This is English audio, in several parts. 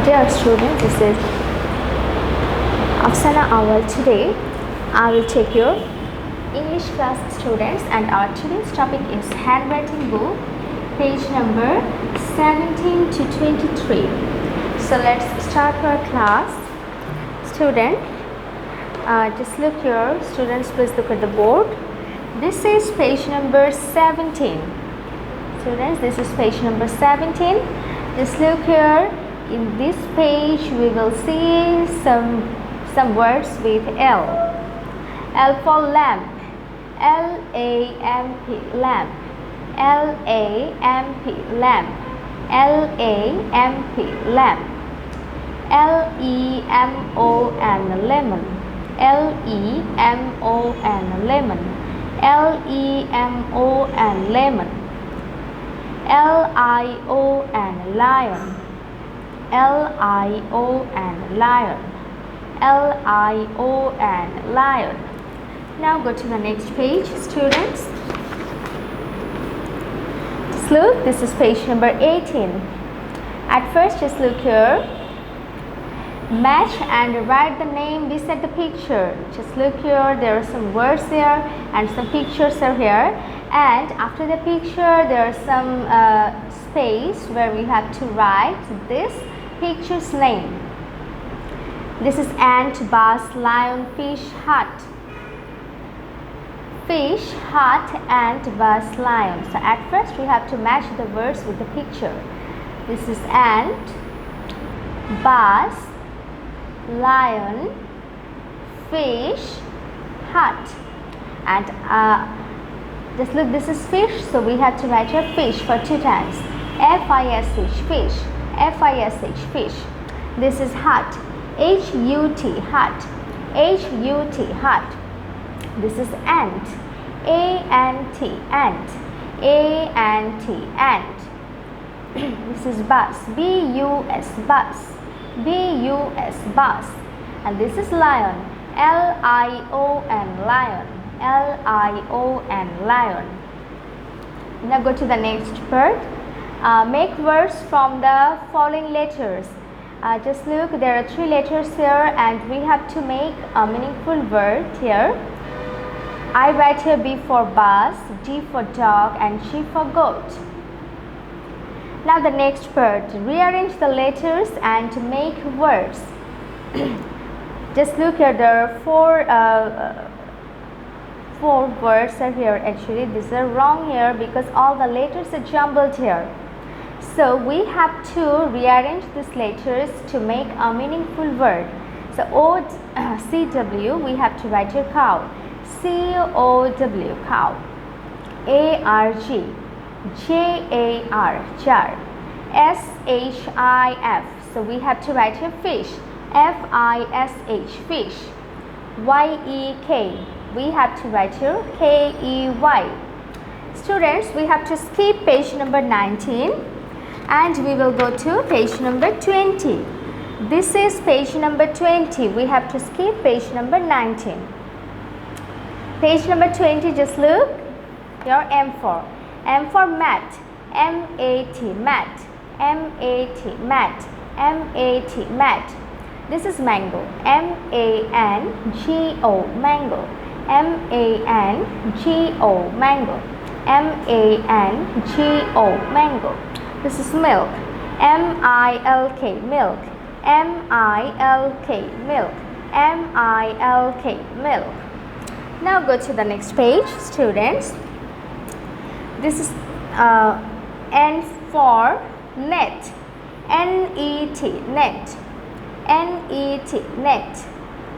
Dear students, this is Afsana Awal. Today I will take your English class students, and our today's topic is handwriting book, page number 17 to 23. So let's start our class. Student, just look here. Students, please look at the board. This is page number 17. Students, this is page number 17. Just look here. In this page we will see some words with L. L for lamp. L-A-M-P, lamp. L-A-M-P, lamp. L-A-M-P, lamp. L-E-M-O-N, lemon. L-E-M-O-N, lemon. L-E-M-O-N, lemon. L-I-O-N, lion. L-I-O-N, lion. L-I-O-N, lion. Now go to the next page, students. Just look, this is page number 18. At first, just look here. Match and write the name beside the picture. Just look here, there are some words here and some pictures are here. And after the picture, there are some space where we have to write this picture's name. This is ant, bus, lion, fish, hut. Fish, hut, ant, bus, lion. So at first we have to match the words with the picture. This is ant, bus, lion, fish, hut. And just look, this is fish, so we have to write a fish for 2 times. F-I-S-H, fish. F-I-S-H, fish. This is hut. H-U-T, hut. H-U-T, hut. This is ant. A-N-T, ant. A-N-T, ant. This is bus. B-U-S, bus. B-U-S, bus. And this is lion. L-I-O-N, lion. L-I-O-N, lion. Now go to the next part. Make words from the following letters. Just look, there are 3 letters here and we have to make a meaningful word here. I write here B for bus, D for dog, and G for goat. Now the next part, rearrange the letters and make words. Just look here, there are 4 words are here. Actually, these are wrong here because all the letters are jumbled here. So we have to rearrange these letters to make a meaningful word. So O-C-W, we have to write here cow. C-O-W, cow. A-R-G, J-A-R, jar. S-H-I-F, so we have to write here fish. F-I-S-H, fish. Y-E-K, we have to write here K-E-Y. Students, we have to skip page number 19 and we will go to page number 20. This is page number 20. We have to skip page number 19. Page number 20, just look. Your M4. M for mat. M-A-T, mat. M-A-T, mat. M-A-T, mat. This is mango. M-A-N-G-O, mango. M-A-N-G-O, mango. M-A-N-G-O, mango. This is milk. M-I-L-K, milk. M-I-L-K, milk. M-I-L-K, milk. Now go to the next page, students. This is N for net. N-E-T, net. N-E-T, net.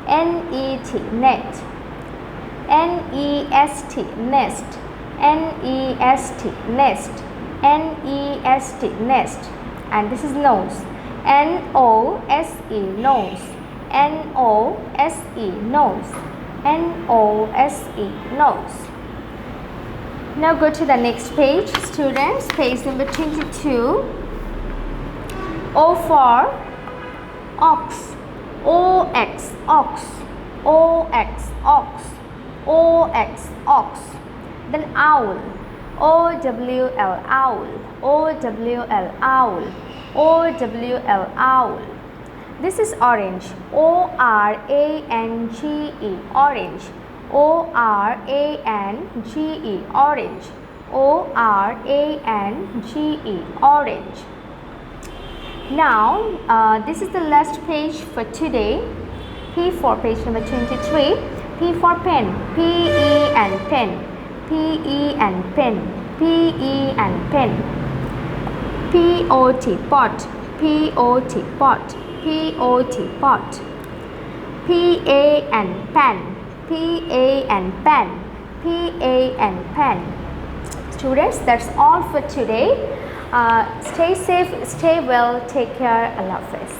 N-E-T, net. N-E-S-T, nest. N-E-S-T, nest. N-E-S-T, nest. And this is nose. N-O-S-E, nose. N-O-S-E, nose. N-O-S-E, nose. Now go to the next page, students. Page number 22. O for ox. O-X, ox. O-X, ox. O-X, ox. Then owl. O-W-L, owl. O-W-L, owl. O-W-L, owl. This is orange. O-R-A-N-G-E. Orange. O-R-A-N-G-E. Orange. O-R-A-N-G-E. Orange. Now, this is the last page for today. P for page number 23. P for pen. P-E and pen. P-E and pen. P-E and pen. P-O-T, pot. P-O-T, pot. P-O-T, pot. P-A and pen. P-A and pen. P-A and pen. Students, that's all for today. Stay safe, stay well, take care. Allah Hafiz.